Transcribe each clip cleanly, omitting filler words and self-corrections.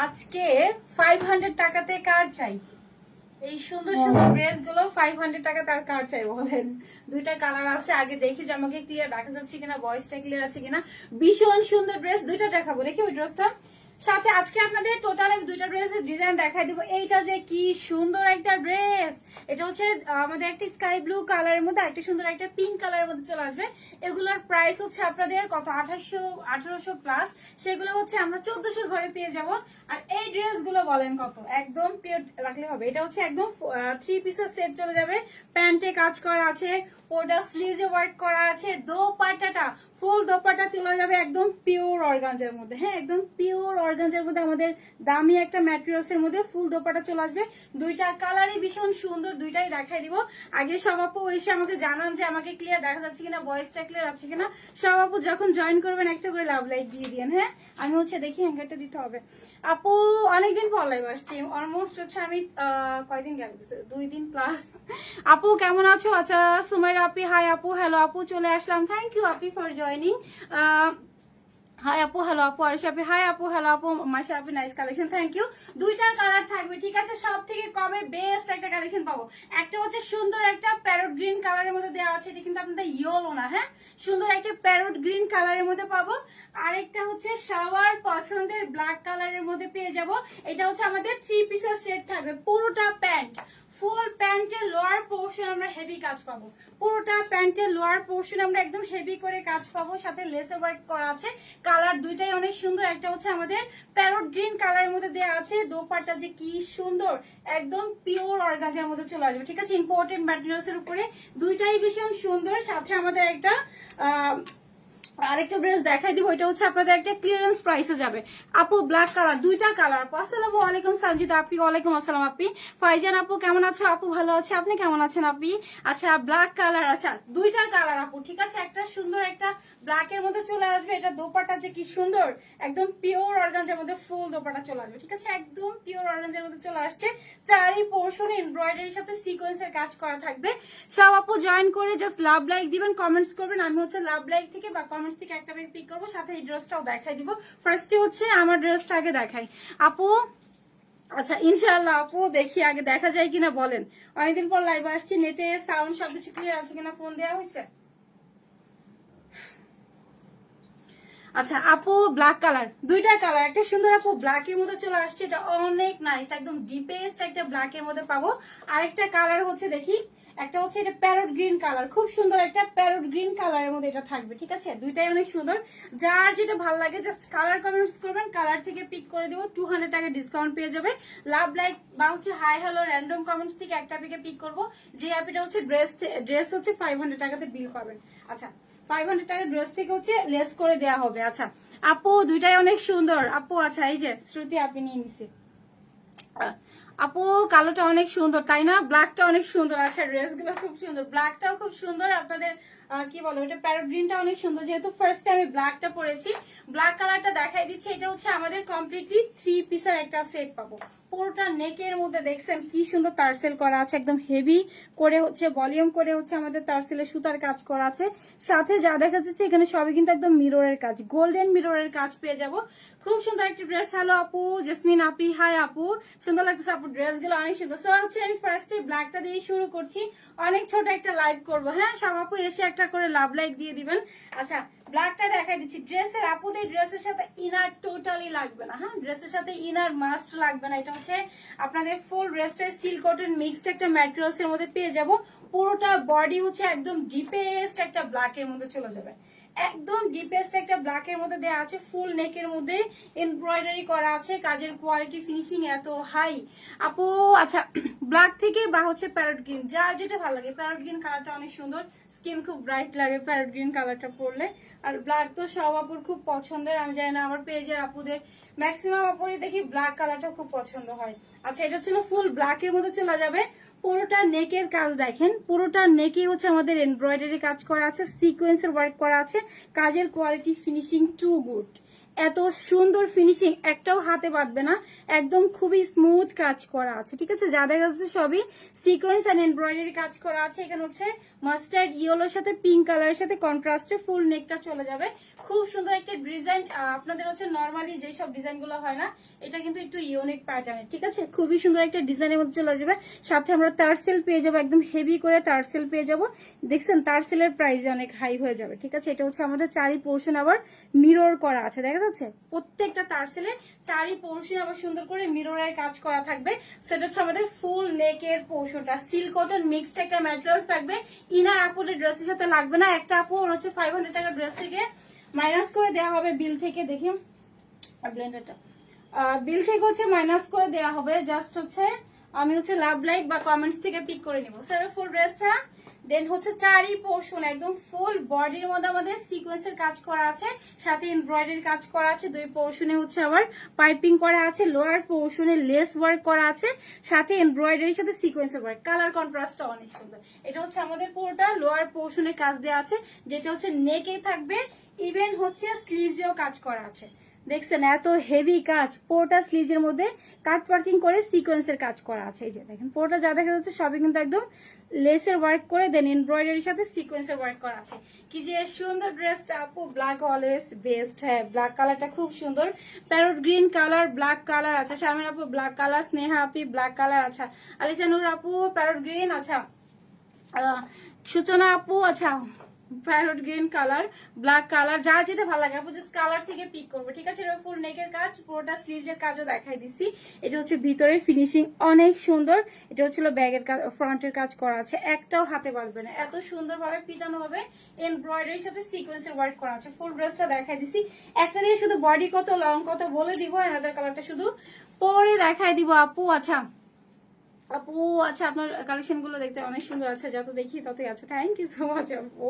আজকে 500 টাকাতে কার চাই? এই সুন্দর সুন্দর ড্রেস গুলো 500 টাকা তার কার চাই বলেন? দুইটা কালার আছে, আগে দেখি যে আমাকে ক্লিয়ার দেখা যাচ্ছে কিনা, ভয়েসটা ক্লিয়ার আছে কিনা। ভীষণ সুন্দর ড্রেস, দুইটা দেখাবো। দেখি ওই ড্রেসটা সাথে আজকে আপনাদের টোটাল দুইটা ড্রেসের ডিজাইন দেখাই দিব। এইটা যে কি সুন্দর একটা ড্রেস, এটা হচ্ছে আমাদের একটা স্কাই ব্লু কালারের মধ্যে একটা সুন্দর একটা পিঙ্ক কালারের মধ্যে চলে আসবে। এগুলোর প্রাইস হচ্ছে আপনাদের কত, 1800 প্লাস। সেগুলো হচ্ছে আমরা 1400 ঘরে পেয়ে যাব। আর এই ড্রেস গুলো বলেন কত, একদম পিওর রাখলে হবে। এটা হচ্ছে একদম 3 পিসের সেট চলে যাবে। প্যান্টে কাজ করা আছে, ওটা স্লিভে ওয়ার্ক করা আছে, দোপাট্টাটা ফুল দোপাট্টা চলে যাবে একদম পিওর অর্গানজার মধ্যে। হ্যাঁ, একদম পিওর অর্গানজার মধ্যে আমাদের দামি একটা ম্যাটেরিয়ালস এর মধ্যে ফুল দোপাট্টা চলে আসবে। দুইটা কালারই ভীষণ সুন্দর, দুইটাই দেখাই দিব। আগে সব আপু এসে আমাকে জানান যে আমাকে ক্লিয়ার দেখা যাচ্ছে কিনা, ভয়েসটা ক্লিয়ার আছে কিনা। সব আপু যখন জয়েন করবেন একটা করে লাভ লাইক দিয়ে দিন। হ্যাঁ, আমি হচ্ছে দেখি হ্যাঙ্গারটা দিতে হবে। আপু অনেকদিন পর লাইভ আসছি, অলমোস্ট হচ্ছে আমি কয়দিন গেল, 2 দিন প্লাস। আপু কেমন আছো? আচ্ছা সুমাইরা আপি, হাই আপু, হ্যালো আপু, চলে আসলাম। Thank you Api for joining. High আপু, হ্যালো আপু, আরিশা আপি, হাই আপু, হ্যালো আপু, মাশা আপি, নাইস কালেকশন, থ্যাংক ইউ। দুইটা কালার থাকবে, ঠিক আছে? সব থেকে কমে বেস্ট একটা কালেকশন পাবো। একটা হচ্ছে সুন্দর একটা প্যারট গ্রিন কালারের মধ্যে দেওয়া আছে, এটা কিন্তু আপনাদের ইয়েলো না। হ্যাঁ, সুন্দর একটা প্যারট গ্রিন কালারের মধ্যে পাবো। আরেকটা হচ্ছে শাওয়ার পছন্দের ব্ল্যাক কালারের মধ্যে পেয়ে যাব। এটা হচ্ছে আমাদের 3 পিসের সেট থাকবে, পুরোটা প্যান্ট। ফুল প্যান্টের লোয়ার পোর্শন আমরা হেভি কাজ পাবো। পুরোটা প্যান্টের লোয়ার পোর্শন আমরা একদম হেভি করে কাজ পাবো, সাথে লেসে ওয়ার্ক করা আছে। কালার দুইটাই অনেক সুন্দর। একটা হচ্ছে আমাদের প্যারট গ্রিন কালারের মধ্যে দেওয়া আছে, দোপাট্টা যে কি সুন্দর, একদম পিওর অর্গানজার মধ্যে চলে আসবে, ঠিক আছে? ইম্পোর্টেড ম্যাটেরিয়ালস এর উপরে, দুইটাই ভীষণ সুন্দর। সাথে আমাদের একটা আরেকটা ড্রেস দেখাই দিব, এটা হচ্ছে আপনাদের একটা ক্লিয়ারেন্স প্রাইসে যাবে। আপু ব্ল্যাক কালার, দুইটা কালার। আসসালামু আলাইকুম সানজিদা আপি, ওয়ালাইকুম আসসালাম আপি। ফাইজান আপু কেমন আছো? আপু ভালো আছে, আপনি কেমন আছেন আপি? আচ্ছা ব্ল্যাক কালার, আচ্ছা দুইটা কালার আপু, ঠিক আছে? একটা সুন্দর একটা ব্ল্যাক এর মধ্যে চলে আসবে। এটা দোপাট্টা যে কি সুন্দর, একদম পিওর অর্গানজার মধ্যে ফুল দোপাট্টা চলে আসবে, ঠিক আছে? একদম পিওর অর্গানজার মধ্যে চলে আসছে। চারি পোর্শনে এমব্রয়ডারির সাথে সিকোয়েন্সের কাজ করা থাকবে। সব আপু জয়েন করে জাস্ট লাভ লাইক দিবেন, কমেন্টস করবেন। আমি হচ্ছে লাভ লাইক থেকে বা কমেন্টস থেকে একটা পিক করবো, সাথে এই ড্রেসটাও দেখাই দিব। ফার্স্টে হচ্ছে আমার ড্রেসটা আগে দেখাই আপু। আচ্ছা ইনশাআল্লাহ আপু, দেখি আগে দেখা যায় কিনা বলেন। অনেকদিন পর লাইভ আসছি, নেটে সাউন্ড সবকিছু ক্লিয়ার আছে কিনা, ফোন দেওয়া হয়েছে? আচ্ছা আপু ব্ল্যাক কালার, দুইটা কালার, একটা সুন্দর আপু ব্ল্যাক এর মধ্যে চলে আসছে, এটা অনেক নাইস, একদম ডিপেস্ট একটা ব্ল্যাক এর মধ্যে পাবো। আরেকটা কালার হচ্ছে দেখি, একটা হচ্ছে এটা প্যারট গ্রিন কালার, খুব সুন্দর একটা প্যারট গ্রিন কালারের মধ্যে এটা থাকবে, ঠিক আছে? দুইটাই অনেক সুন্দর। যার যেটা ভালো লাগে জাস্ট কালার কমেন্টস করবেন, কালার থেকে পিক করে দিব, 200 টাকা ডিসকাউন্ট পেয়ে যাবে। লাভ লাইক বা হচ্ছে হাই হ্যালো র্যান্ডম কমেন্টস থেকে একটা পিক করবো। যে অ্যাপটা হচ্ছে ড্রেস হচ্ছে 500 টাকাতে বিল পাবেন। আচ্ছা 500 টাকা ড্রেস থেকে হচ্ছে লেস করে দেওয়া হবে। আচ্ছা আপু দুইটাই অনেক সুন্দর আপু। আচ্ছা এই যে শ্রুতি আপনি নিয়ে নিছি। আপু কালোটা অনেক সুন্দর তাই না? ব্ল্যাকটা অনেক সুন্দর। আচ্ছা ড্রেসগুলো খুব সুন্দর, ব্ল্যাকটাও খুব সুন্দর। আপনাদের কি বলো, এটা প্যারট গ্রিনটা অনেক সুন্দর। যেহেতু ফার্স্ট টাইম আমি ব্ল্যাকটা পরেছি, ব্ল্যাক কালারটা দেখাই দিচ্ছি। এটা হচ্ছে আমাদের কমপ্লিটলি 3 পিসের একটা সেট পাবো। পুরোটা নেকের মধ্যে দেখছেন কি সুন্দর টার্সেল করা আছে, একদম হেভি করে হচ্ছে ভলিউম করে হচ্ছে আমাদের টার্সেলের সুতার কাজ করা আছে। সাথে যা দেখা যাচ্ছে এখানে সবই কিন্তু একদম মিররের কাজ, গোল্ডেন মিররের কাজ পেয়ে যাব। খুব সুন্দর একটা ড্রেস। হ্যালো আপু, জেসমিন আপি, হাই আপু, সুন্দর লাগতেছে আপু ড্রেস গুলো, অনেক সুন্দর। সো হচ্ছে আমি ফার্স্টে ব্ল্যাকটা দিয়ে শুরু করছি, অনেক ছোট একটা লাইভ করবো। হ্যাঁ সব আপু এসে একটা করে লাভ লাইক দিয়ে দিবেন। আচ্ছা ব্ল্যাকটা দেখাই দিচ্ছি। ড্রেসের আপুদের ড্রেসের সাথে ইনার টোটালি লাগবে না। হ্যাঁ ড্রেসের সাথে ইনার মাস্ট লাগবে না। এটা হচ্ছে আপনাদের ফুল ড্রেসটা সিল্ক কটন মিক্সড একটা ম্যাটেরিয়ালস এর মধ্যে পেয়ে যাব। পুরোটা বডি হচ্ছে একদম ডিপেস্ট একটা ব্ল্যাক এর মধ্যে চলে যাবে, একদম ডিপেস্ট একটা ব্ল্যাক এর মধ্যে দেওয়া আছে। ফুল নেকের মধ্যে এমব্রয়ডারি করা আছে, কাজের কোয়ালিটি ফিনিশিং এত হাই আপু। আচ্ছা ব্ল্যাক থেকে বা হচ্ছে প্যারট গ্রিন, যার যেটা ভালো লাগে। প্যারট গ্রিন কালারটা অনেক সুন্দর, স্কিন খুব ব্রাইট লাগে প্যারট গ্রিন কালারটা পরলে। আর ব্ল্যাক তো সব আপুর খুব পছন্দের, আমি জানি না আমার পেজের আপুদের ম্যাক্সিমাম আপুরই দেখি ব্ল্যাক কালারটা খুব পছন্দ হয়। আচ্ছা এটা ছিল ফুল ব্ল্যাক এর মধ্যে চলে যাবে। পুরোটা নেকের কাজ দেখেন, পুরোটা নেকে হচ্ছে আমাদের এমব্রয়ডারি কাজ করা আছে, সিকোয়েন্সের ওয়ার্ক করা আছে, কাজের কোয়ালিটি ফিনিশিং টু গুড, এত সুন্দর ফিনিশিং, একটাও হাতে বাঁধবে না, একদম খুবই স্মুথ কাজ করা আছে। ঠিক আছে, যা দেখা যাচ্ছে সবই সিকোয়েন্স এন্ড এমব্রয়ডারি কাজ করা আছে। এখানে হচ্ছে মাস্টার্ড ইয়েলোর সাথে পিঙ্ক কালারের সাথে কন্ট্রাস্টে ফুল নেকটা চলে যাবে। খুব সুন্দর একটা ডিজাইন। আপনাদের হচ্ছে নর্মালি যেসব ডিজাইন গুলো হয় না, এটা কিন্তু একটু ইউনিক প্যাটার্নের। ঠিক আছে, খুবই সুন্দর একটা ডিজাইনের মধ্যে চলে যাবে। সাথে আমরা টার্সেল পেয়ে যাবো, একদম হেভি করে টার্সেল পেয়ে যাবো। দেখছেন টার্সেলের প্রাইস অনেক হাই হয়ে যাবে। ঠিক আছে, এটা হচ্ছে আমাদের চারি পোর্শন আবার মিরর করা আছে, দেখা যাচ্ছে প্রত্যেকটা টার্সেলে চারি পোর্শন আবার সুন্দর করে মিররের কাজ করা থাকবে। সেটা হচ্ছে আমাদের ফুল নেকের পোর্শনটা সিল্ক কটন মিক্সড একটা ম্যাটেরিয়ালস থাকবে। ইনার আপুদের ড্রেসের সাথে লাগবে না। একটা আপু হচ্ছে 500 টাকা ড্রেস থেকে মাইনাস করে দেওয়া হবে বিল থেকে। দেখি ব্লেন্ডারটা বিল থেকে হচ্ছে মাইনাস করে দেওয়া হবে। জাস্ট হচ্ছে আমি হচ্ছে লাভ লাইক বা কমেন্টস থেকে পিক করে নিব। স্যার ফুল ড্রেসটা দেন হচ্ছে চারি পোর্শন একদম ফুল বডির মধ্যে আমাদের সিকোয়েন্সের কাজ করা আছে, সাথে এমব্রয়ডারি কাজ করা আছে। দুই পোর্শনে হচ্ছে আবার পাইপিং করা আছে, লোয়ার পোর্শনে লেস ওয়ার্ক করা আছে, সাথে এমব্রয়ডারির সাথে সিকোয়েন্সের ওয়ার্ক। কালার কন্ট্রাস্টটা অনেক সুন্দর। এটা হচ্ছে আমাদের পুরোটা লোয়ার পোর্শনের কাজ দেওয়া আছে, যেটা হচ্ছে নেকে থাকবে। ইভেন হচ্ছে স্লিভসেও কাজ করা আছে। দেখছেন এত হেভি কাজ, পুরোটা স্লিভের মধ্যে কাট ওয়ার্কিং করে সিকোয়েন্সের কাজ করা আছে। এই যে দেখেন পুরোটা যা দেখা যাচ্ছে সবই কিন্তু একদম লেসের ওয়ার্ক করে দেন এমব্রয়ডারির সাথে সিকোয়েন্সের ওয়ার্ক করা আছে। কি যে সুন্দর ড্রেসটা আপু, ব্ল্যাক অলওয়েজ বেস্ট। হ্যাঁ, ব্ল্যাক কালারটা খুব সুন্দর, parrot green colour, black colour. আচ্ছা শামিন আপু ব্ল্যাক কালার, স্নেহা আপি ব্ল্যাক কালার। আচ্ছা আলিসানুর আপু প্যারট গ্রিন। আচ্ছা সূচনা আপু আচ্ছা parrot green colour, black colour, যার যেটা ভালো লাগে আপু জাস্ট কালার থেকে পিক করবো। ঠিক আছে, এটা ফুল নেকের কাজ, পুরোটা স্লিভের কাজও দেখাই দিচ্ছি। এটা হচ্ছে ভিতরের ফিনিশিং অনেক সুন্দর। এটা হচ্ছিল ব্যাগের কাজ, ফ্রন্টের কাজ করা আছে, একটাও হাতে বাঁধবে না, এত সুন্দর ভাবে পিটানো হবে। এমব্রয়ডারির সাথে সিকোয়েন্সের ওয়ার্ক করা আছে। ফুল ড্রেসটা দেখাই দিচ্ছি। একটা দিয়ে শুধু বডি কত লং কত বলে দিব, এনাদের কালারটা শুধু পরে দেখাই দিব আপু। আচ্ছা আপু আচ্ছা আপনার কালেকশন গুলো দেখতে অনেক সুন্দর আছে, যত দেখি ততই আছে। থ্যাংক ইউ সো মাচ আপু।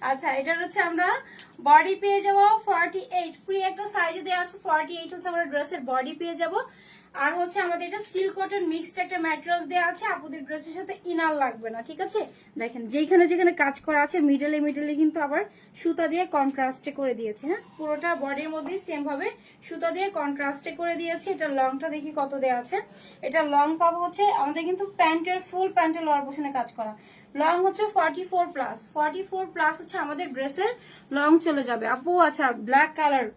আচ্ছা এটার হচ্ছে আমরা বডি পেয়ে যাবো 48, ফ্রি একটা সাইজে দেওয়া আছে 48 হচ্ছে আমরা ড্রেসের বডি পেয়ে যাব। আর হচ্ছে আমাদের এটা সিল্ক কটন মিক্সড একটা ম্যাটেরিয়ালস দেওয়া আছে। আপুদের ড্রেসের সাথে ইনার লাগবে না। ঠিক আছে, দেখেন যেখানে যেখানে কাজ করা আছে মিডলে মিডলে কিন্তু আবার সুতা দিয়ে কন্ট্রাস্টে করে দিয়েছে। হ্যাঁ, পুরোটা বডির মধ্যে সেম ভাবে সুতা দিয়ে কন্ট্রাস্টে করে দিয়েছে। এটা লংটা দেখি কত দেওয়া আছে। এটা লং পাবো হচ্ছে আমাদের কিন্তু প্যান্টের ফুল প্যান্টের লোয়ার পোর্শনে কাজ করা। লং হচ্ছে 44 প্লাস, 44 প্লাস হচ্ছে আমাদের ড্রেসের লং চলে যাবে আপু। আচ্ছা ব্ল্যাক কালার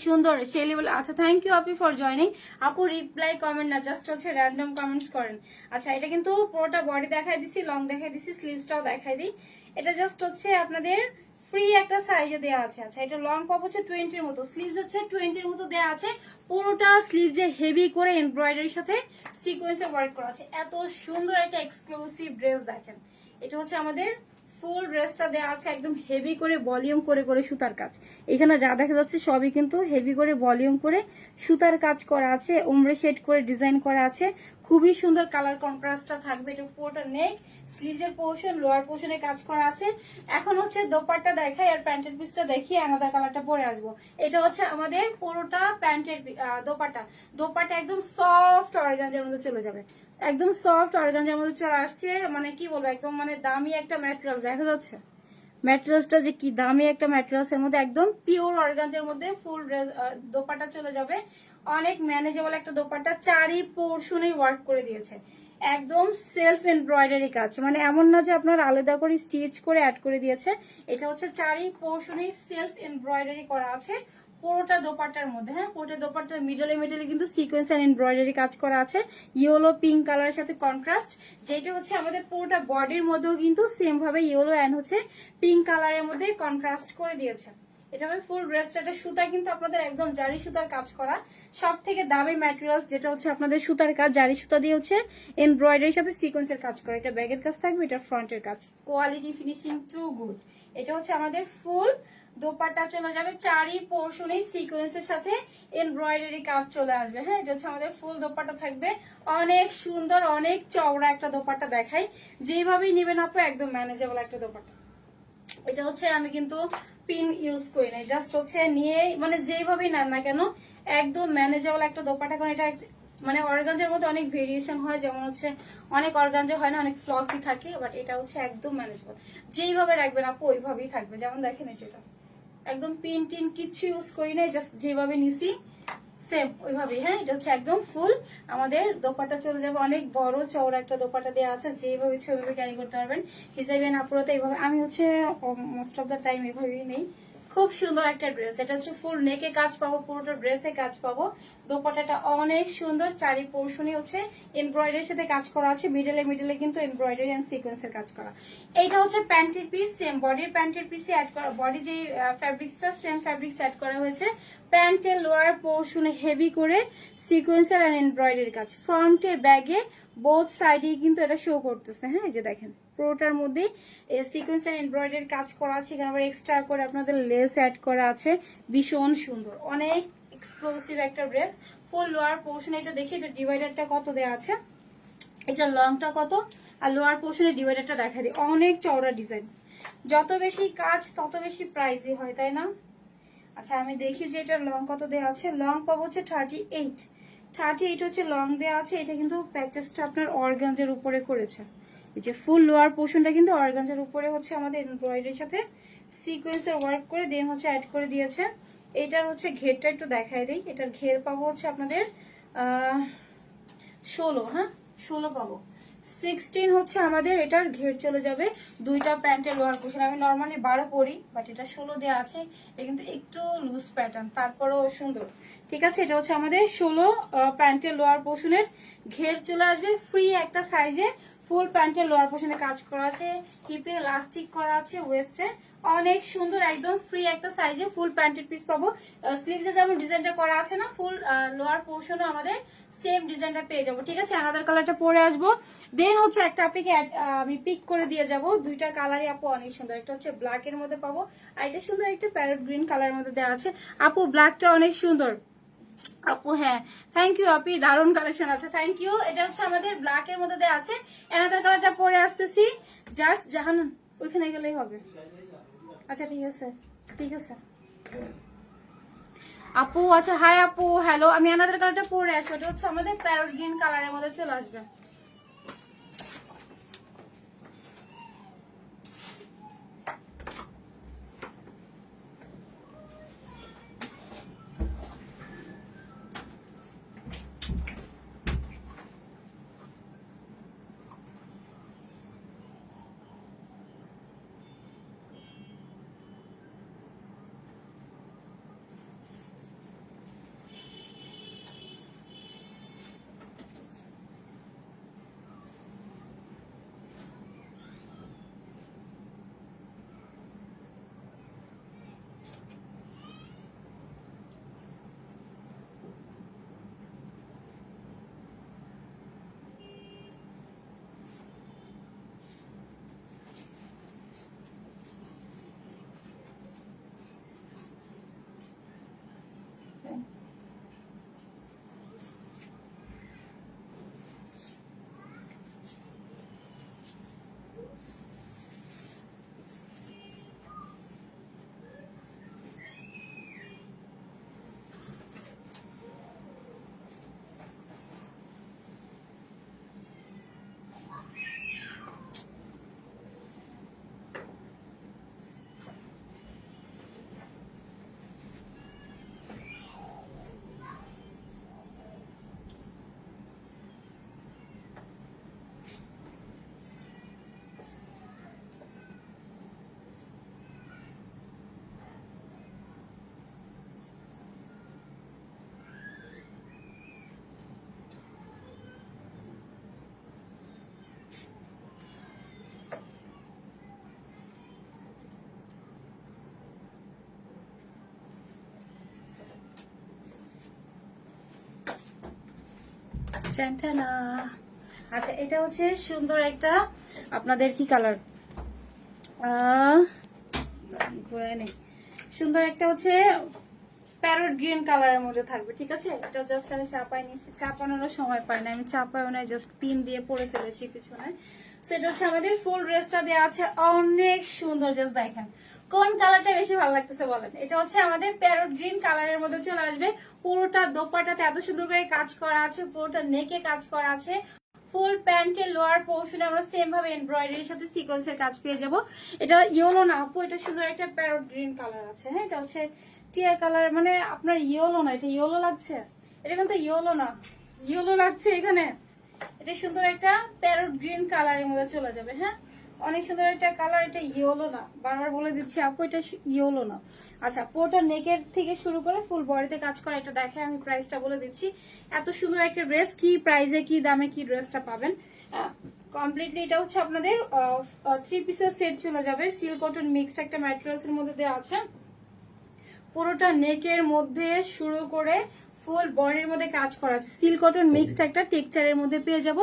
সুন্দর শেলি বলে। আচ্ছা thank you Api for joining. আপু রিপ্লাই কমেন্ট না, জাস্ট হচ্ছে র্যান্ডম কমেন্টস করেন। আচ্ছা এটা কিন্তু পুরোটা বডি দেখাই দিছি, লং দেখাই দিছি, স্লিভসটাও দেখাই দিই। এটা জাস্ট হচ্ছে আপনাদের ফ্রি একটা সাইজে দেওয়া আছে। আচ্ছা এটা লং পাবো হচ্ছে 20 মতো, স্লিভস হচ্ছে 20 মতো দেওয়া আছে। পুরোটা স্লিভসে হেভি করে এমব্রয়ডারির সাথে সিকোয়েন্সে ওয়ার্ক করা আছে। এত সুন্দর একটা এক্সক্লুসিভ ড্রেস দেখেন। এটা হচ্ছে আমাদের ফুল ড্রেসটা দেওয়া আছে একদম হেভি করে ভলিউম করে করে সুতার কাজ। এখানে যা দেখা যাচ্ছে সবই কিন্তু হেভি করে ভলিউম করে সুতার কাজ করা আছে, ওমরে শেড করে ডিজাইন করা আছে। খুবই সুন্দর কালার কন্ট্রাস্টটা থাকবে। এটা পুরোটা নেক, স্লিভের পোর্শন, লোয়ার পোর্শনে কাজ করা আছে। এখন হচ্ছে দোপাট্টা দেখাই আর প্যান্টের পিসটা দেখিয়ে আলাদা কালারটা পরে আসবো। এটা হচ্ছে আমাদের পুরোটা প্যান্টের দোপাট্টা। দোপাট্টা একদম সফট অর্গানজার মধ্যে চলে যাবে, একদম সফট অর্গানজার মধ্যে চলে আসছে। মানে কি বলবো, একদম মানে দামি একটা ম্যাটেরিয়ালস দেখা যাচ্ছে। ম্যাটেরিয়ালসটা যে কি দামি একটা ম্যাটেরিয়ালস এর মধ্যে একদম পিওর অর্গানজার মধ্যে ফুল দোপাট্টা চলে যাবে। অনেক ম্যানেজেবল একটা দোপাট্টা, চারি পোর্শনে ওয়ার্ক করে দিয়েছে। একদম সেলফ এমব্রয়ডারি কাজ, মানে এমন না যে আপনার আলাদা করে স্টিচ করে অ্যাড করে দিয়েছে। এটা হচ্ছে চারি পোর্শনে সেলফ এমব্রয়ডারি করা আছে পুরোটা দোপাট্টার মধ্যে। হ্যাঁ, পুরোটা দোপাট্টার মিডলে মিডলে কিন্তু সিকোয়েন্স এন্ড এমব্রয়ডারি কাজ করা আছে ইয়েলো পিঙ্ক কালারের সাথে কন্ট্রাস্ট। যেটা হচ্ছে আমাদের পুরোটা বডির মধ্যেও কিন্তু সেম ভাবে ইয়েলো এন্ড হচ্ছে পিঙ্ক কালারের মধ্যে কন্ট্রাস্ট করে দিয়েছে। এটা হবে ফুল ড্রেসটা। এটা সুতা কিন্তু আপনাদের একদম জারি সুতার কাজ করা, সব থেকে দামি ম্যাটেরিয়ালস। যেটা হচ্ছে আপনাদের সুতার কাজ, জারি সুতা দিয়ে হচ্ছে এমব্রয়ডারির সাথে সিকোয়েন্সের কাজ করা। এটা ব্যাগের কাজ থাকবে, এটা ফ্রন্টের কাজ, কোয়ালিটি ফিনিশিং টু গুড। এটা হচ্ছে আমাদের ফুল দোপাট্টা চলে যাবে চারি পোর্শনে সিকোয়েন্সের সাথে এমব্রয়ডারি কাজ চলে আসবে। হ্যাঁ, এটা হচ্ছে আমাদের ফুল দোপাট্টা থাকবে অনেক সুন্দর, অনেক চওড়া একটা দোপাট্টা দেখাই। যেভাবেই নেবেন আপু একদম ম্যানেজেবল একটা দোপাট্টা। এটা হচ্ছে আমি কিন্তু পিন ইউজ করি নাই, জাস্ট হচ্ছে নিয়ে মানে যেভাবেই নেন না কেন একদম ম্যানেজেবল একটা দোপাট্টা। কারণ এটা মানে অর্গানজার মধ্যে অনেক ভেরিয়েশন হয়, যেমন হচ্ছে অনেক অর্গানজা হয় না, অনেক ফ্লফি থাকে, বাট এটা হচ্ছে একদম ম্যানেজেবল। যেইভাবে রাখবেন আপু ওইভাবেই থাকবে। যেমন দেখেন যেটা একদম পিন টিন কিচ্ছু ইউজ করি নাই, জাস্ট যেভাবে নিছি সেম ওইভাবে। হ্যাঁ, এটা হচ্ছে একদম ফুল আমাদের দোপাট্টা চলে যাবে, অনেক বড় চওড়া একটা দোপাট্টা দেওয়া আছে, যেভাবে ইচ্ছে ওইভাবে ক্যারি করতে পারবেন। হিজাবি আপুরাতে এইভাবে, আমি হচ্ছে মোস্ট অফ দ্য টাইম এভাবেই নেই। খুব সুন্দর একটা ড্রেস, এটা হচ্ছে ফুল নেকে কাজ পাবো, পুরোটা ড্রেসে কাজ পাবো। দোপাট্টাটা অনেক সুন্দর, চারি পোর্শনই হচ্ছে এমব্রয়ডারির সাথে কাজ করা আছে, মিডলে কিন্তু এমব্রয়ডারি এন্ড সিকোয়েন্সের কাজ করা। এইটা হচ্ছে প্যান্টের পিস, সেম বডির প্যান্টের পিসে অ্যাড করা, বডি যে ফ্যাব্রিক্সটা সেম ফ্যাব্রিক্স অ্যাড করা হয়েছে। প্যান্টের লোয়ার পোর্শনে হেভি করে সিকোয়েন্সার এন্ড এমব্রয়ডারির কাজ, ফ্রন্টে ব্যাগে বোথ সাইডে কিন্তু এটা শো করতেছে। হ্যাঁ, এই যে দেখেন পুরোটার মধ্যে সিকোয়েন্স এন্ড এমব্রয়ডারির কাজ করা আছে, এখানে আবার এক্সট্রা করে আপনাদের লেস অ্যাড করা আছে, ভীষণ সুন্দর, অনেক এক্সক্লুসিভ একটা ড্রেস। ফুল লোয়ার পোর্শনে এটা দেখি, এটা ডিভাইডারটা কত দেওয়া আছে, এটা লংটা কত, আর লোয়ার পোর্শনে ডিভাইডারটা দেখা দিই, অনেক চওড়া ডিজাইন। যত বেশি কাজ তত বেশি প্রাইসই হয়, তাই না? আচ্ছা আমি দেখি যে এটা লং কত দেওয়া আছে, লং পাবো হচ্ছে 38 হচ্ছে লং দেওয়া আছে। এটা কিন্তু প্যাচেসটা আপনার অর্গানজার উপরে করেছে, এই যে ফুল লোয়ার পোর্শনটা কিন্তু অর্গানজার উপরে হচ্ছে আমাদের এমব্রয়ডারির সাথে সিকোয়েন্সের ওয়ার্ক করে দেন হচ্ছে অ্যাড করে দিয়েছে। এটার হচ্ছে ঘেরটা একটু দেখাই দিই, এটার ঘের পাবো হচ্ছে আপনাদের 16, হ্যাঁ 16 পাবো। 16 হচ্ছে আমাদের এটার ঘের চলে যাবে। দুইটা প্যান্টের লোয়ার পোর্শন, আমি নর্মালি 12 পরি, বাট এটা 16 দেওয়া আছে। এটা কিন্তু একটু লুজ প্যাটার্ন, তারপরেও সুন্দর। ঠিক আছে, এটা হচ্ছে আমাদের 16 প্যান্টের লোয়ার পোর্শনের ঘের চলে আসবে ফ্রি একটা সাইজে। ফুল প্যান্টের লোয়ার পোর্শনে কাজ করা আছে, হিপে ইলাস্টিক করা আছে, ওয়েস্টে অনেক সুন্দর, একদম ফ্রি একটা সাইজে ফুল প্যান্টের পিস পাবো। স্লিভসে যেমন ডিজাইনটা করা আছে না, ফুল লোয়ার পোর্শনও আমাদের সেম ডিজাইনটা পেয়ে যাবো। ঠিক আছে, আনাদার কালারটা পরে আসবো। দেন হচ্ছে একটা আপুকে আমি পিক করে দিয়ে যাব, দুইটা কালারই আপু অনেক সুন্দর, একটা হচ্ছে ব্ল্যাক এর মধ্যে পাবো, আর এটা সুন্দর একটা প্যারট গ্রিন কালারের মধ্যে দেওয়া আছে। আপু ব্ল্যাকটা অনেক সুন্দর আপু, হ্যাঁ থ্যাংক ইউ আপি, দারুণ কালেকশন আছে, থ্যাংক ইউ। এটা হচ্ছে আমাদের ব্ল্যাক এর মধ্যে দেওয়া আছে। এনাদার কালারটা পরে আসতেছি, জাস্ট জাহান ওইখানে গেলেই হবে। আচ্ছা ঠিক আছে, ঠিক আছে আপু। আচ্ছা হাই আপু, হ্যালো, আমি এনাদার কালারটা পরে আসি, ওটা হচ্ছে আমাদের প্যারট গ্রিন কালারের মধ্যে চলে আসবে। আচ্ছা এটা হচ্ছে সুন্দর একটা আপনাদের কি কালার, সুন্দর একটা হচ্ছে প্যারট গ্রিন কালারের মধ্যে থাকবে। ঠিক আছে, এটা জাস্ট আমি চাপাই নিচ্ছি, চাপানোর সময় পাই না, আমি চাপাই না, জাস্ট পিন দিয়ে পরে ফেলেছি পিছনে। সেটা হচ্ছে আমাদের ফুল ড্রেসটা দেওয়া আছে, অনেক সুন্দর, জাস্ট দেখেন কোন কালারটা বেশি ভালো লাগতেছে বলেন। এটা হচ্ছে আমাদের প্যারট গ্রিন কালারের মধ্যে চলে আসবে। পুরোটা দোপাট্টাতে এত সুন্দর করে কাজ করা আছে, পুরোটা নেকে কাজ করা আছে, ফুল প্যান্টের লোয়ার পোর্শনে আমরা সেম ভাবে এমব্রয়ডারির সাথে সিকোয়েন্সের কাজ পেয়ে যাব। এটা ইয়েলো না আপু, এটা সুন্দর একটা প্যারট গ্রিন কালার আছে। হ্যাঁ, এটা হচ্ছে টিয়া কালার, মানে আপনার ইয়েলো না, এটা ইয়েলো লাগছে, এটা কিন্তু ইয়েলো না, ইয়েলো লাগছে এখানে। এটা সুন্দর একটা প্যারট গ্রিন কালারের মধ্যে চলে যাবে। হ্যাঁ, অনেক সুন্দর একটা কালার, এটা ইয়েলো না, বারবার বলে দিচ্ছি আপু এটা ইয়েলো না। আচ্ছা, পুরোটা নেকের থেকে শুরু করে ফুল বডিতে কাজ করা, এটা দেখে আমি প্রাইসটা বলে দিচ্ছি। এত সুন্দর একটা ড্রেস, কি প্রাইসে কি দামে কি ড্রেসটা পাবেন কমপ্লিটলি। এটা হচ্ছে আপনাদের 3 পিসের সেট চলে যাবে, সিল্ক কটন মিক্সড একটা ম্যাটেরিয়ালস এর মধ্যে দেওয়া আছে। পুরোটা নেকের মধ্যে শুরু করে ফুল বডির মধ্যে কাজ করা আছে, সিল্ক কটন মিক্সড একটা টেক্সচারের মধ্যে পেয়ে যাব।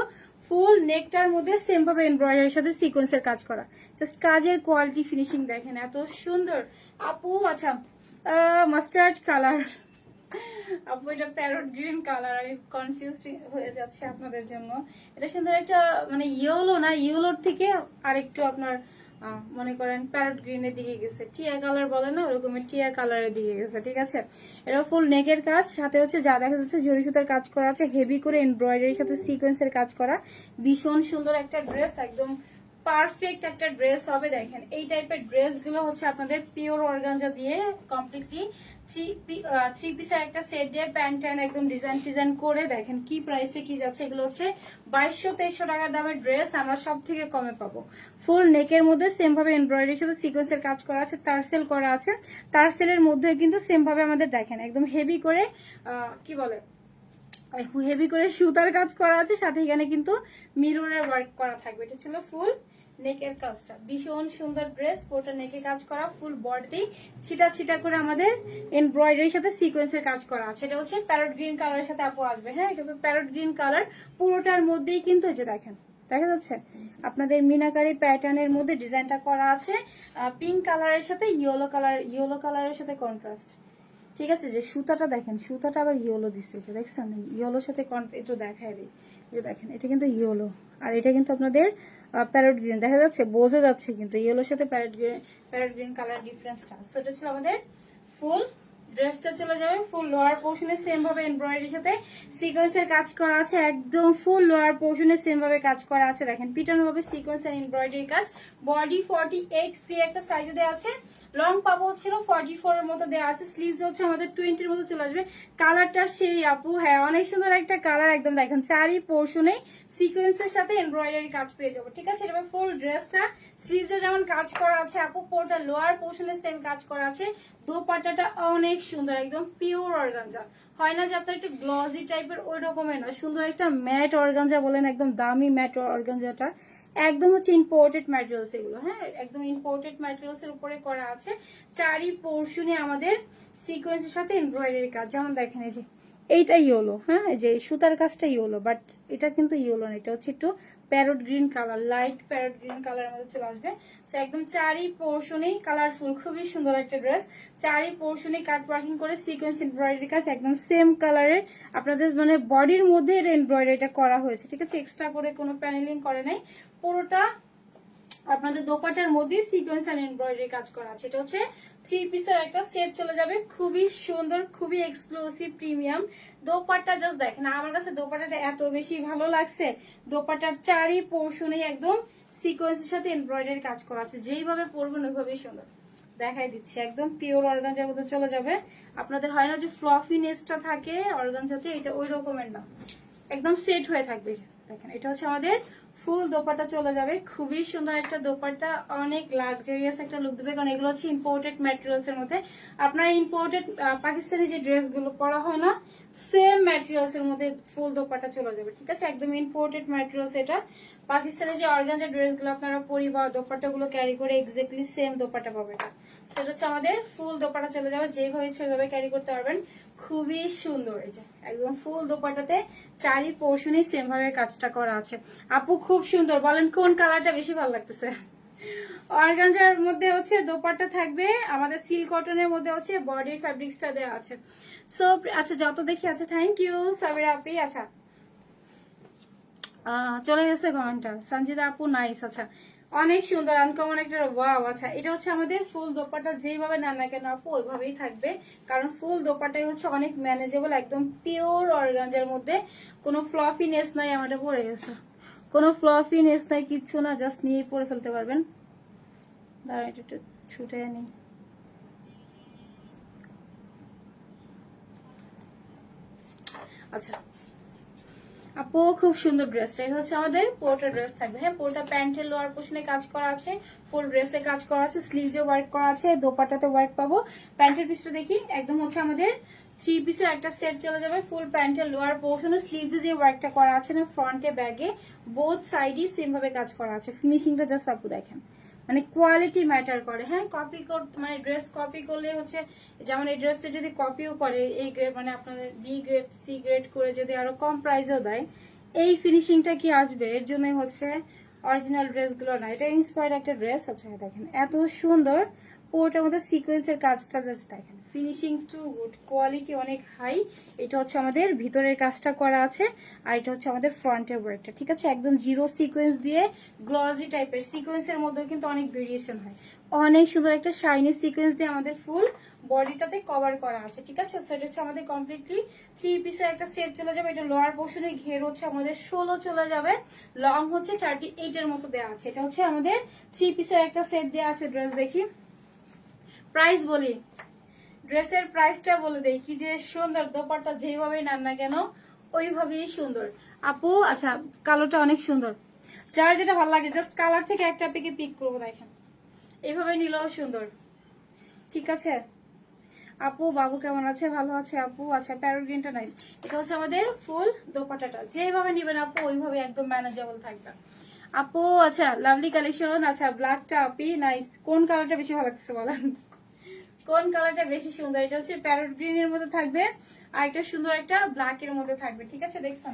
ফুল নেকটার মধ্যে সেম ভাবে এমব্রয়ডারির সাথে সিকোয়েন্সের কাজ করা, জাস্ট কাজের কোয়ালিটি ফিনিশিং দেখেন এত সুন্দর আপু। আচ্ছা, মাস্টার্ড কালার আপু, এটা প্যারট গ্রিন কালার, আমি কনফিউজ হয়ে যাচ্ছে আপনাদের জন্য। এটা সুন্দর একটা মানে ইয়েলো না, ইয়েলোর থেকে আরেকটু আপনার মনে করেন প্যারট গ্রিনের দিকে গেছে, টিয়া কালার বলে না ওরকমের টিয়া কালারের দিকে গেছে। ঠিক আছে, এটা ফুল নেকের কাজ, সাথে হচ্ছে যা দেখা যাচ্ছে জরি সুতার কাজ করা আছে, হেভি করে এমব্রয়ডারির সাথে সিকোয়েন্সের কাজ করা, ভীষণ সুন্দর একটা ড্রেস, একদম পারফেক্ট একটা ড্রেস হবে। দেখেন এই টাইপের ড্রেস গুলো হচ্ছে আপনাদের পিওর অর্গানজা দিয়ে কমপ্লিটলি থ্রি পিসের একটা সেট দিয়ে প্যান্ট ট্যান একদম ডিজাইন করে দেখেন কি প্রাইসে কি যাচ্ছে। এগুলো হচ্ছে 2200-2300 টাকার দামের ড্রেস, আমরা সব থেকে কমে পাবো। ফুল নেকের মধ্যে সেম ভাবে এমব্রয়ডারির সাথে সিকোয়েন্সের কাজ করা আছে, টার্সেল করা আছে, টার্সেলের মধ্যে কিন্তু সেম ভাবে আমাদের দেখেন একদম হেভি করে কি বলে হেভি করে সুতার কাজ করা আছে, সাথে এখানে কিন্তু মিররের ওয়ার্ক করা থাকবে। এটা ছিল ফুল নেকের কাজটা, ভীষণ সুন্দর ড্রেস, পুরোটা নেকে কাজ করা, ফুল বডি ছিটা ছিটা করে আমাদের এমব্রয়ডারির সাথে সিকোয়েন্সের কাজ করা আছে। এটা হচ্ছে প্যারট গ্রিন কালারের সাথে আপু আসবে। হ্যাঁ, এটা প্যারট গ্রিন কালার, পুরোটার মধ্যেই কিন্তু এই যে দেখেন দেখা যাচ্ছে আপনাদের মিনাকারি প্যাটার্নের মধ্যে ডিজাইনটা করা আছে, পিঙ্ক কালারের সাথে ইয়েলো কালারের সাথে কন্ট্রাস্ট। ঠিক আছে, যে সুতাটা দেখেন, সুতাটা আবার ইয়েলো দিচ্ছে, দেখছেন ইয়েলোর সাথে একটু দেখায় দিই, যে দেখেন এটা কিন্তু ইয়েলো, আর এটা কিন্তু আপনাদের প্যারট গ্রিন, দেখা যাচ্ছে বোঝা যাচ্ছে কিন্তু ইয়েলোর সাথে প্যারট গ্রিন কালার ডিফারেন্সটা। সো এটা ছিল আমাদের ফুল ড্রেসটা চলে যাবে। ফুল লোয়ার পোর্শনে সেম ভাবে এমব্রয়ডারির সাথে সিকোয়েন্সের কাজ করা আছে, একদম ফুল লোয়ার পোর্শনে সেম ভাবে কাজ করা আছে। দেখেন পিটানো ভাবে সিকোয়েন্স এর এমব্রয়ডারি কাজ, বডি 48 ফ্রি একটা সাইজে দেওয়া আছে, লং পাবো হচ্ছিল 44 এর মতো দেওয়া আছে, স্লিভস হচ্ছে আমাদের 20 এর মতো চলে আসবে। কালারটা সেই আপু, হ্যাঁ অনেক সুন্দর একটা কালার, একদম দেখেন চারি পোর্শনে সিকোয়েন্সের সাথে এমব্রয়ডারি কাজ পেয়ে যাবো। ঠিক আছে, এবার ফুল ড্রেসটা স্লিভসে যেমন কাজ করা আছে আপু, পুরোটা লোয়ার পোর্শনে সেম কাজ করা আছে। দোপাট্টাটা অনেক সুন্দর, একদম পিওর অর্গানজা, হয় না যে আপনার একটু গ্লজি টাইপের ওই রকমের না, সুন্দর একটা ম্যাট অর্গানজা বলেন, একদম দামি ম্যাট অর্গানজাটা, একদম হচ্ছে ইম্পোর্টেড ম্যাটেরিয়ালস এগুলো। হ্যাঁ, একদম ইম্পোর্টেড ম্যাটেরিয়ালস এর উপরে করা আছে, চারি পোর্শনে আমাদের সিকোয়েন্সের সাথে এমব্রয়ডারি কাজ। যেমন দেখেন এই যে এইটা ইয়েলো, হ্যাঁ এই যে সুতার কাজটা ইয়েলো, বাট এটা কিন্তু ইয়েলো না, এটা হচ্ছে একটু parrot green colour, light parrot green কালারের মধ্যে চলে আসবে। সো একদম চারি পোর্শনেই কালারফুল, খুবই সুন্দর একটা ড্রেস, চারি পোর্শনে কাট ওয়ার্কিং করে সিকোয়েন্স এমব্রয়ডারি কাজ, একদম সেম কালারের আপনাদের মানে বডির মধ্যে এমব্রয়ডারিটা করা হয়েছে। ঠিক আছে, এক্সট্রা করে কোনো প্যানেলিং করে নাই, পুরোটা আপনাদের দোপাটার মধ্যে সিকোয়েন্স আর এমব্রয়ডারি কাজ করা আছে। এটা হচ্ছে 3 পিসের একটা সেট চলে যাবে, খুবই সুন্দর, খুবই এক্সক্লুসিভ প্রিমিয়াম দোপাট্টা। জাস্ট দেখেন আমার কাছে দোপাট্টাটা এত বেশি ভালো লাগছে, দোপাট্টার চারি পোর্শনে একদম সিকোয়েন্সের সাথে এমব্রয়ডারি কাজ করা আছে, যেইভাবে পরবেন ওইভাবেই সুন্দর। দেখাই দিচ্ছি, একদম পিওর অর্গানজার মধ্যে চলে যাবে। আপনাদের হয় না যে ফ্লফিনেসটা থাকে অর্গানজাতে, এটা ওই রকমের না, একদম সেট হয়ে থাকবে। দেখেন এটা হচ্ছে আমাদের ফুল দোপাট্টা চলে যাবে, খুবই সুন্দর একটা দোপাট্টা, অনেক লাক্সারিয়াস একটা লুক দেবে, কারণ এগুলো হচ্ছে ইম্পোর্টেড ম্যাটেরিয়ালস এর মধ্যে। আপনার ইম্পোর্টেড পাকিস্তানি যে ড্রেস গুলো পরা হয় না, সেম ম্যাটেরিয়ালস এর মধ্যে ফুল দোপাট্টা চলে যাবে। ঠিক আছে, একদম ইম্পোর্টেড ম্যাটেরিয়ালস। এটা পাকিস্তানি যে অর্গানজা ড্রেস গুলো আপনারা পরি বা দোপাট্টা গুলো ক্যারি করে এক্স্যাক্টলি সেম দোপাট্টা পাবে, এটা সেটা হচ্ছে আমাদের ফুল দোপাট্টা চলে যাবে, যেভাবে সেভাবে ক্যারি করতে পারবেন, খুবই সুন্দর। এই যে একদম ফুল দোপাট্টাতে চারি পোর্শনে সেম ভাবে কাজটা করা আছে। আপু খুব সুন্দর, বলেন কোন কালারটা বেশি ভালো লাগতেছে? অর্গানজার মধ্যে হচ্ছে দোপাট্টা থাকবে, আমাদের সিল্ক কটনের মধ্যে হচ্ছে বডি ফ্যাব্রিক্সটা দেওয়া আছে। সো আচ্ছা যত দেখি আছে, থ্যাংক ইউ সাবিরা আপি। আচ্ছা চলে গেছে কমেন্টটা, সঞ্জিতা আপু নাইস। আচ্ছা অনেক সুন্দর আনকমন একটা ওয়াও। আচ্ছা এটা হচ্ছে আমাদের ফুল দোপাট্টা, যেইভাবে নেন না কেন আপু ওইভাবেই থাকবে, কারণ ফুল দোপাট্টাই হচ্ছে অনেক ম্যানেজেবল, একদম পিওর অর্গানজার মধ্যে, কোনো ফ্লফিনেস নাই। আমাদের পড়ে গেছে, কোনো ফ্লফিনেস নাই, কিচ্ছু না, জাস্ট নিয়ে পরে ফেলতে পারবেন। দাঁড়ান একটু ছুটে আনি। আচ্ছা আপু খুব সুন্দর ড্রেসটা, এটা হচ্ছে আমাদের পোর্টা ড্রেস থাকবে। হ্যাঁ, পোর্টা প্যান্টের লোয়ার পোর্শনে কাজ করা আছে, ফুল ড্রেসে কাজ করা আছে, স্লিভসে ওয়ার্ক করা আছে, দোপাট্টাতে ওয়ার্ক পাবো। প্যান্টের পিসটা দেখি, একদম হচ্ছে আমাদের 3 পিসের একটা সেট চলে যাবে। ফুল প্যান্টের লোয়ার পোর্শনে স্লিভসে যে ওয়ার্কটা করা আছে না, ফ্রন্টে ব্যাগে বোথ সাইডই সেম ভাবে কাজ করা আছে। ফিনিশিংটা জাস্ট আপু দেখেন, মানে কোয়ালিটি ম্যাটার করে। হ্যাঁ, কপি মানে ড্রেস কপি করলে হচ্ছে, যেমন এই ড্রেসটা যদি কপিও করে এই গ্রেড, মানে আপনাদের বি গ্রেড সি গ্রেড করে যদি আরো কম প্রাইসেও দেয়, এই ফিনিশিংটা কি আসবে? এর জন্যই হচ্ছে অরিজিনাল ড্রেসগুলো না, এটা ইন্সপায়ার্ড একটা ড্রেস। আচ্ছা দেখেন এত সুন্দর, পুরোটার মধ্যে সিকোয়েন্সের কাজটা জাস্ট দেখেন, ফিনিশিং টু গুড, কোয়ালিটি অনেক হাই। এটা হচ্ছে আমাদের ভিতরের কাজটা করা আছে, আর এটা হচ্ছে আমাদের ফ্রন্টের ওয়ার্কটা, ঠিক আছে? একদম জিরো সিকোয়েন্স দিয়ে গ্লজি টাইপের, সিকোয়েন্সের মধ্যেও কিন্তু অনেক ভেরিয়েশন হয়। অনেক সুন্দর একটা শাইনি সিকোয়েন্স দিয়ে আমাদের ফুল বডিটাতে কভার করা আছে, ঠিক আছে? সেটা হচ্ছে আমাদের কমপ্লিটলি 3 পিসের একটা সেট চলে যাবে। এটা লোয়ার পোর্শনে ঘের হচ্ছে আমাদের 16 চলে যাবে, লং হচ্ছে 38 এর মতো দেওয়া আছে। এটা হচ্ছে আমাদের 3 পিসের একটা সেট দেওয়া আছে। ড্রেস দেখি, প্রাইস বলি, ড্রেসের প্রাইসটা বলে দেই, কি যে সুন্দর, দোপাট্টা যেভাবেই নেন না কেন ওইভাবেই সুন্দর আপু। আচ্ছা কালোটা অনেক সুন্দর, যার যেটা ভালো লাগে জাস্ট কালার থেকে একটা পিকে পিক করবো, দেখেন এইভাবে নিলেও সুন্দর, ঠিক আছে? আপু বাবু কেমন আছে? ভালো আছে আপু। আচ্ছা প্যারট গ্রিনটা নাইস। এটা হচ্ছে আমাদের ফুল দোপাট্টাটা, যেভাবে নিবেন আপু ওইভাবে একদম ম্যানেজেবল থাকবে আপু। আচ্ছা লাভলি কালেকশন। আচ্ছা ব্ল্যাকটা আপি নাইস। কোন কালারটা বেশি ভালো লাগছে বলেন, কোন কালারটা বেশি সুন্দর? এটা হচ্ছে প্যারট গ্রিন এর মধ্যে থাকবে, আর একটা সুন্দর একটা ব্ল্যাক এর মধ্যে থাকবে, ঠিক আছে? দেখছেন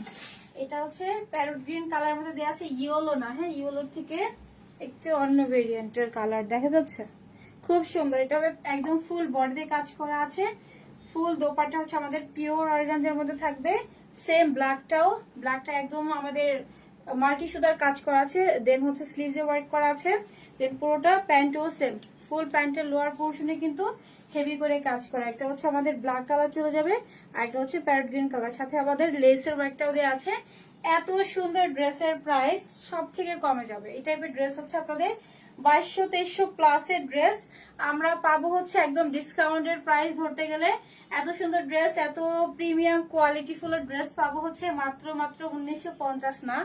এটা হচ্ছে প্যারট গ্রিন কালার মধ্যে দেওয়া আছে, ইয়েলো না, হ্যাঁ ইয়েলোর থেকে একটু অন্য ভেরিয়েন্টের কালার দেখা যাচ্ছে, খুব সুন্দর। এটা একদম ফুল বডিতে কাজ করা আছে, ফুল দোপাট্টা হচ্ছে আমাদের পিওর অর্গানজার মধ্যে থাকবে। সেম ব্ল্যাকটা একদম আমাদের মাল্টি সুতার কাজ করা আছে, দেন হচ্ছে স্লিভসে ওয়ার্ক করা আছে, দেন পুরোটা প্যান্টও সেম, ফুল প্যান্টের লোয়ার পোর্শনে কিন্তু হেভি করে কাজ করা। একটা হচ্ছে আমাদের ব্ল্যাক কালার চলে যাবে, আর একটা হচ্ছে প্যারট গ্রিন কালার, সাথে আমাদের লেসের ওয়ার্কটাও দেওয়া আছে। এত সুন্দর ড্রেসের প্রাইস সব থেকে কমে যাবে। এই টাইপের ড্রেস হচ্ছে আপনাদের 2200-2300 প্লাসের ড্রেস আমরা পাবো হচ্ছে একদম ডিসকাউন্টের প্রাইস ধরতে গেলে। এত সুন্দর ড্রেস, এত প্রিমিয়াম কোয়ালিটি ফুল ড্রেস পাবো হচ্ছে মাত্র 1950 না,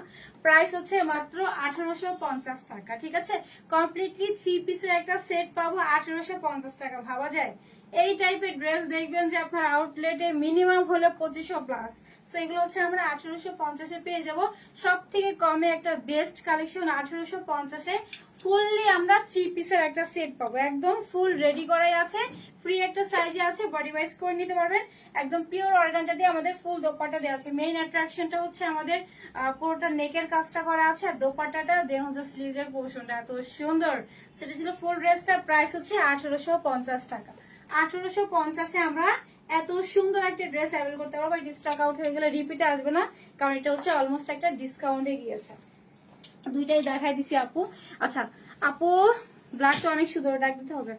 প্রাইস হচ্ছে মাত্র 1850 টাকা, ঠিক আছে? কমপ্লিটলি 3 পিসের একটা সেট পাবো 1850 টাকা, ভাবা যায়? এই টাইপের ড্রেস দেখবেন যে আপনার আউটলেটে মিনিমাম হলে 2500 প্লাস। তো এগুলো হচ্ছে আমরা 1850-এ পেয়ে যাব। সব থেকে কমে একটা বেস্ট কালেকশন 1850-এ ফুললি আমরা 3 পিসের একটা সেট পাবো, একদম ফুল রেডি করাই আছে, ফ্রি একটা সাইজে আছে, বডি ওয়াইজ করে নিতে পারবেন। একদম পিওর অর্গানজা দিয়ে আমাদের ফুল দোপাট্টা দেওয়া আছে। মেইন অ্যাট্রাকশনটা হচ্ছে আমাদের পুরোটা নেকের কাজটা করা আছে, আর দোপাট্টাটা দেন হচ্ছে স্লিভের পোর্শনটা এত সুন্দর। সেটা ছিল ফুল ড্রেসটা, প্রাইস হচ্ছে 1850 টাকা। 1850-এ আমরা এত সুন্দর একটা ড্রেস অ্যাভেল করতে পারবো। এটা স্টক আউট হয়ে গেলে রিপিটে আসবে না, কারণ এটা হচ্ছে অলমোস্ট একটা ডিসকাউন্টে গিয়েছে। দুইটাই দেখাই দিছি আপু। আচ্ছা আপু ব্ল্যাকটা অনেক সুন্দর, ডাক দিতে হবে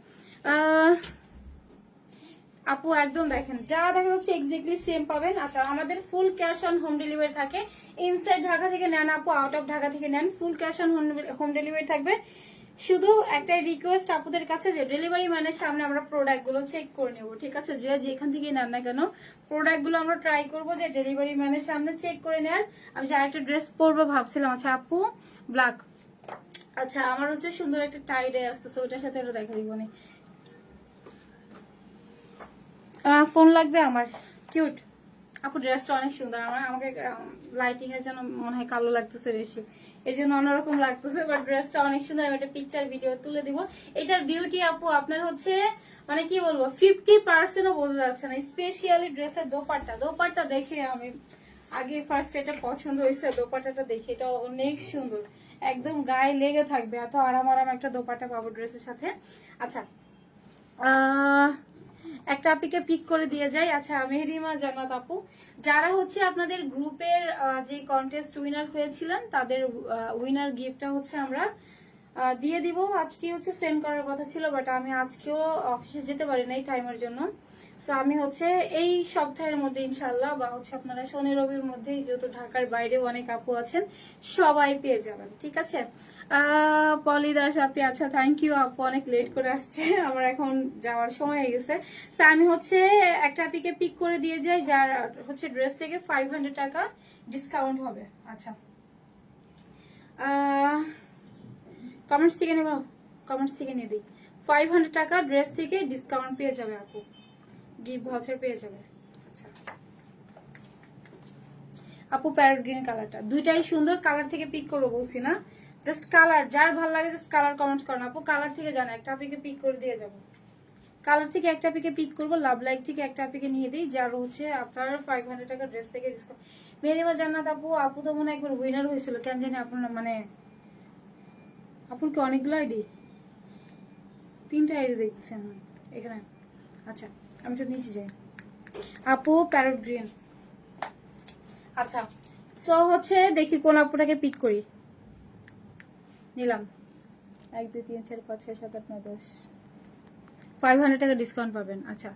আপু, একদম দেখেন যা দেখা যাচ্ছে এক্স্যাক্টলি সেম পাবেন। আচ্ছা আমাদের full cash on home delivery থাকে, ইনসাইড ঢাকা থেকে নেন আপু, আউট অফ ঢাকা থেকে নেন, full cash on home delivery থাকবে। শুধু একটাই রিকোয়েস্ট আপুদের কাছে যে ডেলিভারি ম্যানের সামনে আমরা প্রোডাক্ট গুলো চেক করে নেবো, ঠিক আছে? যেখান থেকে নেন না কেন প্রোডাক্ট গুলো আমরা ট্রাই করবো যে ডেলিভারি ম্যানের সামনে চেক করে নেন। আমি যে আরেকটা ড্রেস পরবো ভাবছিলাম। আচ্ছা আপু ব্ল্যাক, আচ্ছা আমার হচ্ছে সুন্দর একটা টাই ডে আসতেছে, ওইটার সাথে ওটা দেখা দিব না। ফোন লাগবে আমার, কিউট আপু ড্রেসটা অনেক সুন্দর। আমাকে লাইটিং এর জন্য মনে হয় কালো লাগতেছে বেশি, এই জন্য অন্যরকম লাগতেছে, বাট ড্রেসটা অনেক সুন্দর। আমি একটা পিকচার ভিডিও তুলে দিব। এটার বিউটি আপু আপনার হচ্ছে মানে কি বলবো 50%ও বোঝা যাচ্ছে না, স্পেশালি ড্রেসের দোপাট্টা দেখে আমি আগে ফার্স্ট এটা পছন্দ হয়েছে, দোপাট্টাটা দেখে এটা অনেক সুন্দর, একদম গায়ে লেগে থাকবে, এত আরাম একটা দোপাট্টা পাবো ড্রেসের সাথে। আচ্ছা একটা আপিকে পিক করে দিয়ে যাই। আচ্ছা মেহরিমা জান্নাত আপু, যারা হচ্ছে আপনাদের গ্রুপের যে কন্টেস্ট উইনার হয়েছিলেন তাদের উইনার গিফটটা হচ্ছে আমরা দিয়ে দিব। আজকে হচ্ছে সেন্ড করার কথা ছিল, বাট আমি আজকেও অফিসে যেতে পারি নাই টাইমের জন্য। সো আমি হচ্ছে এই সপ্তাহের মধ্যে ইনশাল্লাহ বা হচ্ছে আপনারা শনি রবির মধ্যে যেহেতু ঢাকার বাইরেও অনেক আপু আছেন সবাই পেয়ে যাবেন, ঠিক আছে। পলি দাস আপনি, আচ্ছা থ্যাংক ইউ আপু, অনেক লেট করে আসছে, আমার এখন যাওয়ার সময় হয়ে গেছে। সো আমি হচ্ছে একটা আপিকে পিক করে দিয়ে যাই যার হচ্ছে ড্রেস থেকে 500 টাকা ডিসকাউন্ট হবে। আচ্ছা কমেন্টস থেকে নেব, কমেন্টস থেকে নিয়ে দিই। 500 টাকা ড্রেস থেকে ডিসকাউন্ট পেয়ে যাবে আপু, গিফট ভাউচার পেয়ে যাবে। আচ্ছা আপু প্যারট গ্রিন কালারটা দুইটাই সুন্দর, কালার থেকে পিক করবো বলছি না, জাস্ট কালার যার ভালো লাগে জাস্ট কালার কমেন্টস করেন আপু। কালার থেকে জানা একটা আপিকে পিক করে দিয়ে যাবো, কালার থেকে একটা আপিকে পিক করবো, লাভ লাইক থেকে একটা আপিকে নিয়ে দিই যার হচ্ছে আপনার 500 টাকা ড্রেস থেকে ডিসকাউন্ট। মেরিমা জান্নাত আপু, আপু তো মনে হয় একবার উইনার হয়েছিল, কেন জানি আপনার মানে আপনার কি অনেকগুলো আইডি, 3টা আইডি দেখছেন এখানে। আচ্ছা আমি তো নিচে যাই আপু প্যারট গ্রিন। আচ্ছা সো হচ্ছে দেখি কোন আপুটাকে পিক করি, নিলাম 1 2 3 4 5 6 7 8 9 10, 500 টাকা ডিসকাউন্ট পাবেন। আচ্ছা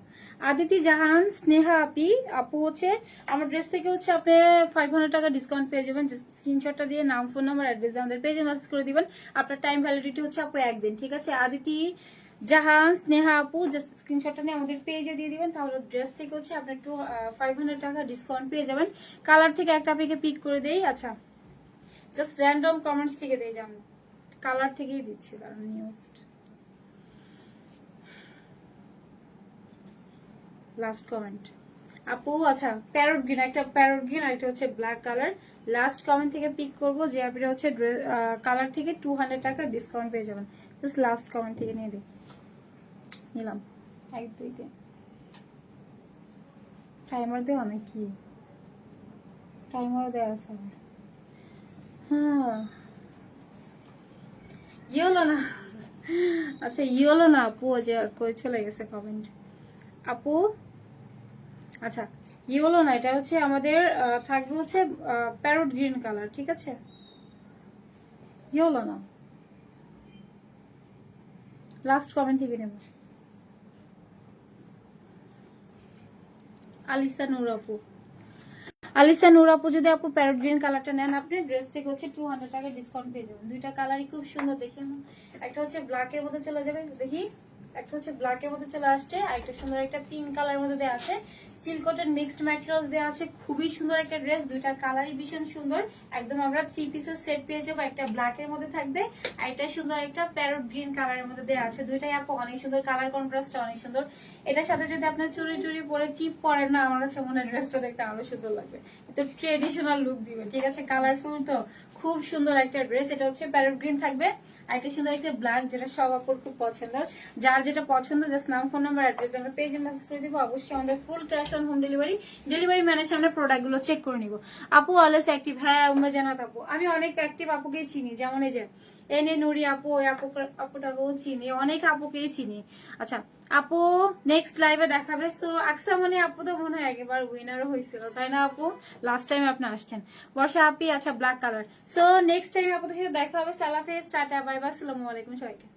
আদিতি জাহান স্নেহা আপি, আপু হচ্ছে আমার ড্রেস থেকে হচ্ছে আপনি 500 টাকা ডিসকাউন্ট পেয়ে যাবেন, জাস্ট স্ক্রিনশটটা দিয়ে নাম ফোন নাম্বার অ্যাড্রেস আমাদের পেজে মেসেজ করে দিবেন। আপনার টাইম ভ্যালিডিটি হচ্ছে আপু 1 দিন, ঠিক আছে। আদিতি জাহান স্নেহা আপু জাস্ট স্ক্রিনশটটা নিয়ে আমাদের পেজে দিয়ে দিবেন, তাহলে ড্রেস থেকে হচ্ছে আপনি একটু 500 টাকা ডিসকাউন্ট পেয়ে যাবেন। কালার থেকে একটা আপনাকে পিক করে দেই। আচ্ছা জাস্ট র্যান্ডম কমেন্টস থেকে দিয়ে যান, কালার থেকেই দিচ্ছি কারণ নিউজ লাস্ট কমেন্ট আপু। আচ্ছা প্যারট গ্রিন, একটা প্যারট গ্রিন আর একটা হচ্ছে ব্ল্যাক কালার, লাস্ট কমেন্ট থেকে পিক করব যে আপনি হচ্ছে কালার থেকে 200 টাকা ডিসকাউন্ট পেয়ে যাবেন, জাস্ট লাস্ট কমেন্ট থেকে নিয়ে দিই, নিলাম 1 2 3। টাইমার দেওয়া নাকি, টাইমার দেওয়া আছে আমার। হ্যাঁ ইয়েলো না, আচ্ছা ইয়েলো না আপু, যে কই চলে গেছে কমেন্ট আপু। আচ্ছা ইয়েলো না, এটা হচ্ছে আমাদের থাকবে হচ্ছে প্যারট গ্রিন কালার, ঠিক আছে। ইয়েলো না, লাস্ট কমেন্ট থেকে নেব। আলিসা নূর আপু, আলিসা নূর আপু যদি আপু প্যারট গ্রিন কালারটা নেন আপনি ড্রেস থেকে হচ্ছে 200 টাকা ডিসকাউন্ট পেয়ে যাবেন। দুইটা কালারই খুব সুন্দর, দেখি একটা হচ্ছে ব্ল্যাক এর মধ্যে চলে যাবে, দেখি একটা হচ্ছে ব্ল্যাক এর মধ্যে চলে আসছে আর একটা সুন্দর একটা পিঙ্ক কালার মধ্যে দেওয়া আছে, সিল্ক কটন মিক্সড ম্যাটেরিয়ালস দেওয়া আছে, খুবই সুন্দর একটা ড্রেস, দুইটা কালারই ভীষণ সুন্দর। একদম আমরা 3 পিসের সেট পেয়ে যাবো, একটা ব্ল্যাক এর মধ্যে থাকবে আর একটা সুন্দর একটা প্যারট গ্রিন কালারের মধ্যে দেওয়া আছে। দুইটাই আপু অনেক সুন্দর, কালার কন্ট্রাস্ট অনেক সুন্দর। এটার সাথে যদি আপনার চুড়ি টুড়ি পরে টিপ পরেন না, আমার কাছে মনে হয় ড্রেসটা দেখতে আরো সুন্দর লাগবে, তো ট্রেডিশনাল লুক দিবে, ঠিক আছে। কালারফুল তো খুব সুন্দর একটা ড্রেস, এটা হচ্ছে প্যারট গ্রিন থাকবে আর একটা সুন্দর একটা ব্ল্যাক, যেটা সব আপুর খুব পছন্দ। যার যেটা পছন্দ জাস্ট নাম ফোন নাম্বার অ্যাড্রেস আমরা পেজে মেসেজ করে দিব। অবশ্যই আমাদের full cash on home delivery, delivery ম্যানের সামনে প্রোডাক্ট গুলো চেক করে নিব। আপু অলওয়েজ অ্যাক্টিভ, হ্যাঁ উম্মে জানাত আপু, আমি অনেক অ্যাক্টিভ আপুকেই চিনি, যেমন এই যে এনে নুরি আপু, ওই আপুটাকেও চিনি, অনেক আপুকেই চিনি। আচ্ছা আপু নেক্সট লাইভে দেখাবে। সো আকসামনি আপু তো মনে হয় একবার উইনারও হয়েছিল, তাই না আপু? লাস্ট টাইম আপনি আসছেন। বর্ষা আপি, আচ্ছা black colour. So next time আপনাদের সাথে দেখা হবে। সালাফে, টাটা, বাই বাই, আসসালামু আলাইকুম সবাইকে।